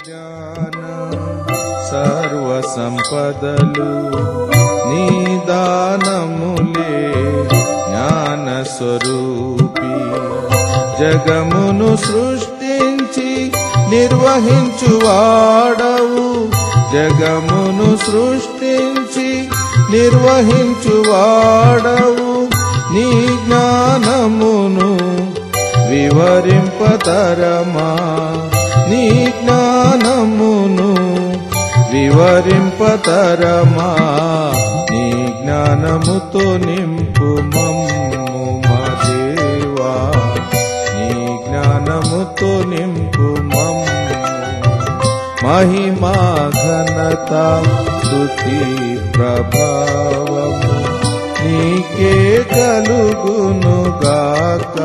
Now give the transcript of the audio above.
జ్ఞాన సర్వ సంపదలు నీ దానములే జ్ఞాన స్వరూపి జగమును సృష్టించి నిర్వహించువాడవు జగమును సృష్టించి నిర్వహించువాడవు నీ జ్ఞానమును వివరింపతరమా నీ జ్ఞానమును వివరింపతరమా నీ జ్ఞానముతో నింపు మమ్ము మా దేవా నీ జ్ఞానముతో నింపు మమ్ము మహిమా ఘనత స్తుతి ప్రభావము నీకే కలుగును గాక